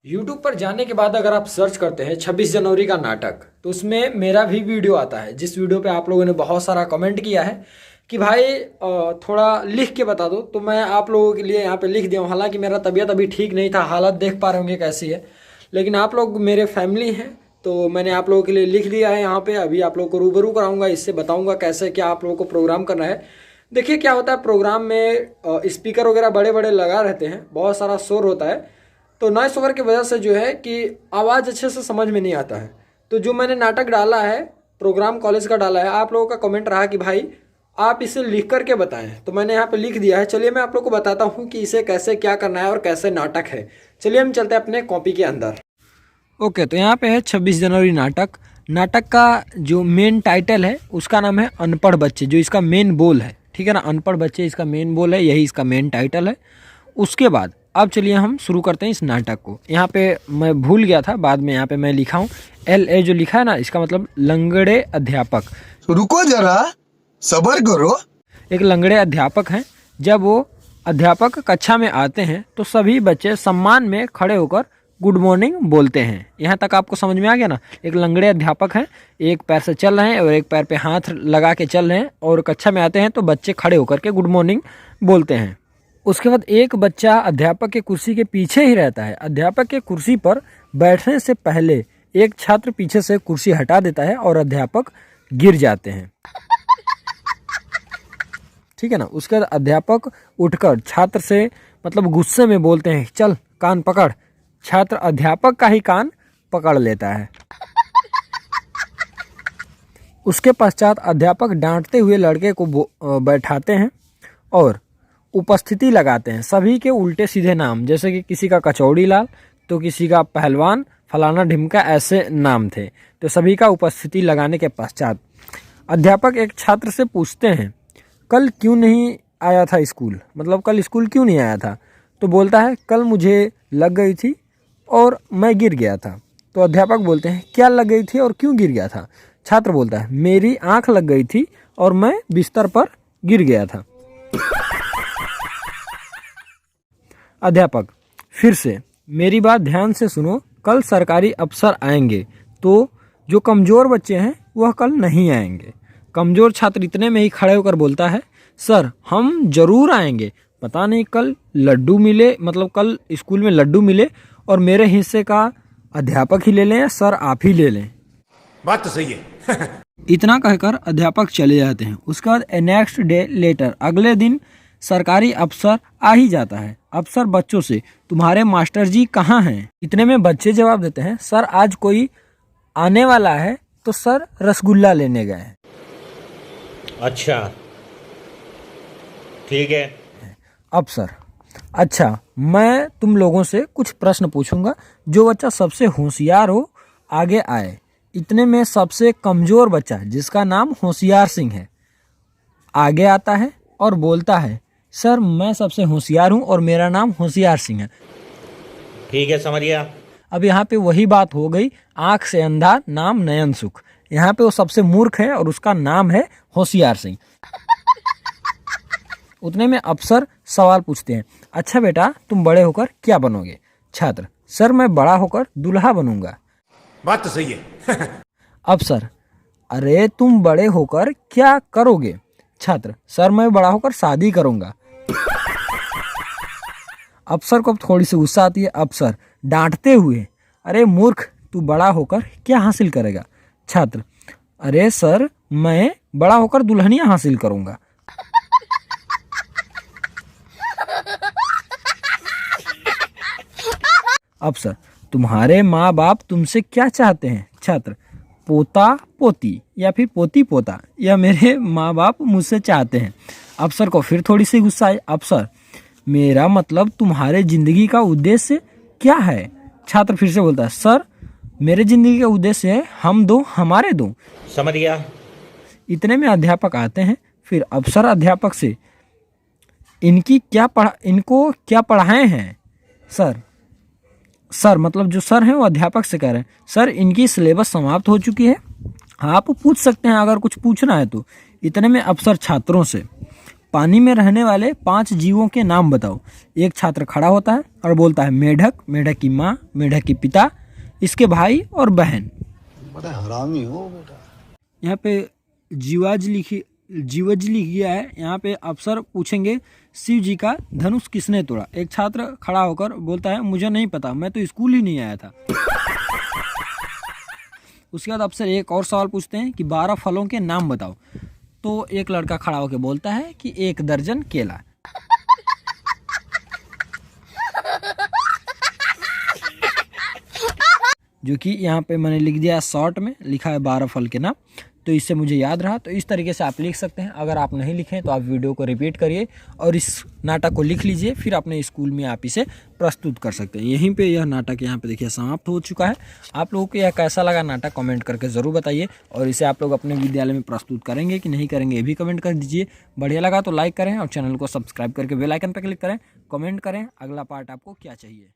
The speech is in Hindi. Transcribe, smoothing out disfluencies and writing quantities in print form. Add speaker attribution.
Speaker 1: यूट्यूब पर जाने के बाद अगर आप सर्च करते हैं 26 जनवरी का नाटक तो उसमें मेरा भी वीडियो आता है, जिस वीडियो पे आप लोगों ने बहुत सारा कमेंट किया है कि भाई थोड़ा लिख के बता दो। तो मैं आप लोगों के लिए यहाँ पे लिख दिया हूँ। हालांकि मेरा तबीयत अभी ठीक नहीं था, हालत देख पा रहे होंगे कैसी है, लेकिन आप लोग मेरे फैमिली हैं तो मैंने आप लोगों के लिए लिख दिया है यहाँ पे। अभी आप लोगों को रूबरू कराऊंगा, इससे बताऊंगा कैसे क्या आप लोगों को प्रोग्राम करना है। देखिए क्या होता है, प्रोग्राम में स्पीकर वगैरह बड़े बड़े लगा रहते हैं, बहुत सारा शोर होता है, तो नॉइस ओवर की वजह से जो है कि आवाज़ अच्छे से समझ में नहीं आता है। तो जो मैंने नाटक डाला है, प्रोग्राम कॉलेज का डाला है, आप लोगों का कमेंट रहा कि भाई आप इसे लिख करके बताएं, तो मैंने यहाँ पे लिख दिया है। चलिए मैं आप लोग को बताता हूँ कि इसे कैसे क्या करना है और कैसे नाटक है। चलिए हम चलते हैं अपने कॉपी के अंदर। ओके, तो यहाँ पे है 26 जनवरी नाटक। नाटक का जो मेन टाइटल है उसका नाम है अनपढ़ बच्चे, जो इसका मेन बोल है, ठीक है ना। अनपढ़ बच्चे इसका मेन बोल है, यही इसका मेन टाइटल है। उसके बाद अब चलिए हम शुरू करते हैं इस नाटक को। यहाँ पे मैं भूल गया था, बाद में यहाँ पे मैं लिखा हूँ LA जो लिखा है ना, इसका मतलब लंगड़े अध्यापक।
Speaker 2: रुको जरा, सब्र करो।
Speaker 1: एक लंगड़े अध्यापक हैं। जब वो अध्यापक कक्षा में आते हैं तो सभी बच्चे सम्मान में खड़े होकर गुड मॉर्निंग बोलते हैं। यहाँ तक आपको समझ में आ गया ना। एक लंगड़े अध्यापक हैं, एक पैर से चल रहे हैं और एक पैर पे हाथ लगा के चल रहे हैं, और कक्षा में आते हैं तो बच्चे खड़े होकर के गुड मॉर्निंग बोलते हैं। उसके बाद एक बच्चा अध्यापक के कुर्सी के पीछे ही रहता है। अध्यापक के कुर्सी पर बैठने से पहले एक छात्र पीछे से कुर्सी हटा देता है और अध्यापक गिर जाते हैं, ठीक है ना। उसके बाद अध्यापक उठकर छात्र से मतलब गुस्से में बोलते हैं, चल कान पकड़। छात्र अध्यापक का ही कान पकड़ लेता है। उसके पश्चात अध्यापक डांटते हुए लड़के को बैठाते हैं और उपस्थिति लगाते हैं। सभी के उल्टे सीधे नाम, जैसे कि किसी का कचौड़ी लाल तो किसी का पहलवान फलाना ढिमका, ऐसे नाम थे। तो सभी का उपस्थिति लगाने के पश्चात अध्यापक एक छात्र से पूछते हैं, कल क्यों नहीं आया था स्कूल, मतलब कल स्कूल क्यों नहीं आया था। तो बोलता है, कल मुझे लग गई थी और मैं गिर गया था। तो अध्यापक बोलते हैं, क्या लग गई थी और क्यों गिर गया था। छात्र बोलता है, मेरी आंख लग गई थी और मैं बिस्तर पर गिर गया था। अध्यापक फिर से, मेरी बात ध्यान से सुनो, कल सरकारी अफसर आएंगे तो जो कमज़ोर बच्चे हैं वह कल नहीं आएंगे। कमज़ोर छात्र इतने में ही खड़े होकर बोलता है, सर हम जरूर आएंगे, पता नहीं कल लड्डू मिले, मतलब कल स्कूल में लड्डू मिले और मेरे हिस्से का अध्यापक ही ले लें या सर आप ही ले लें।
Speaker 2: बात तो सही है।
Speaker 1: इतना कहकर अध्यापक चले जाते हैं। उसके बाद नेक्स्ट डे लेटर, अगले दिन सरकारी अफसर आ ही जाता है। अफसर बच्चों से, तुम्हारे मास्टर जी कहाँ हैं। इतने में बच्चे जवाब देते हैं, सर आज कोई आने वाला है तो सर रसगुल्ला लेने गए हैं।
Speaker 3: अच्छा ठीक है।
Speaker 1: अफसर, अच्छा मैं तुम लोगों से कुछ प्रश्न पूछूंगा, जो बच्चा सबसे होशियार हो आगे आए। इतने में सबसे कमज़ोर बच्चा, जिसका नाम होशियार सिंह है, आगे आता है और बोलता है, सर मैं सबसे होशियार हूँ और मेरा नाम होशियार सिंह है।
Speaker 3: ठीक है, समझ गया।
Speaker 1: अब यहाँ पे वही बात हो गई, आँख से अंधा नाम नयन सुख। यहाँ पे वो सबसे मूर्ख है और उसका नाम है होशियार सिंह। उतने में अफसर सवाल पूछते हैं, अच्छा बेटा तुम बड़े होकर क्या बनोगे। छात्र, सर मैं बड़ा होकर दूल्हा बनूंगा।
Speaker 2: बात तो सही है।
Speaker 1: अफसर, अरे तुम बड़े होकर क्या करोगे। छात्र, सर मैं बड़ा होकर शादी करूंगा। अफसर को थोड़ी सी गुस्सा आती है। अफसर डांटते हुए, अरे मूर्ख तू बड़ा होकर क्या हासिल करेगा। छात्र, अरे सर मैं बड़ा होकर दुल्हनिया हासिल करूंगा। अफसर, तुम्हारे माँ बाप तुमसे क्या चाहते हैं। छात्र, पोता पोती या फिर पोती पोता, या मेरे माँ बाप मुझसे चाहते हैं। अफसर को फिर थोड़ी सी गुस्सा आई। अफसर, मेरा मतलब तुम्हारे जिंदगी का उद्देश्य क्या है। छात्र फिर से बोलता है, सर मेरे जिंदगी का उद्देश्य है हम दो हमारे दो।
Speaker 3: समझ गया।
Speaker 1: इतने में अध्यापक आते हैं। फिर अफसर अध्यापक से, इनको क्या पढ़ाए हैं। सर मतलब जो सर हैं वो अध्यापक से कह रहे हैं, सर इनकी सिलेबस समाप्त हो चुकी है, आप पूछ सकते हैं अगर कुछ पूछना है तो। इतने में अफसर छात्रों से, पानी में रहने वाले 5 जीवों के नाम बताओ। एक छात्र खड़ा होता है और बोलता है मेढक, मेढक की माँ, मेढक के पिता, इसके भाई और बहन।
Speaker 4: बड़ा हरामी हो बेटा।
Speaker 1: यहाँ पे जीवज लिखी गया है। यहाँ पे अफसर पूछेंगे शिव जी का धनुष किसने तोड़ा। एक छात्र खड़ा होकर बोलता है मुझे नहीं पता, मैं तो स्कूल ही नहीं आया था। उसके बाद अफसर एक और सवाल पूछते हैं कि 12 फलों के नाम बताओ। तो एक लड़का खड़ा होकर बोलता है कि 1 दर्जन केला। जो कि यहाँ पे मैंने लिख दिया शॉर्ट में, लिखा है 12 फल के नाम, तो इससे मुझे याद रहा। तो इस तरीके से आप लिख सकते हैं। अगर आप नहीं लिखें तो आप वीडियो को रिपीट करिए और इस नाटक को लिख लीजिए, फिर अपने स्कूल में आप इसे प्रस्तुत कर सकते हैं। यहीं पे यह नाटक यहाँ पे देखिए समाप्त हो चुका है। आप लोगों को यह कैसा लगा नाटक कमेंट करके ज़रूर बताइए, और इसे आप लोग अपने विद्यालय में प्रस्तुत करेंगे कि नहीं करेंगे ये भी कमेंट कर दीजिए। बढ़िया लगा तो लाइक करें और चैनल को सब्सक्राइब करके बेल आइकन पर क्लिक करें। कमेंट करें अगला पार्ट आपको क्या चाहिए।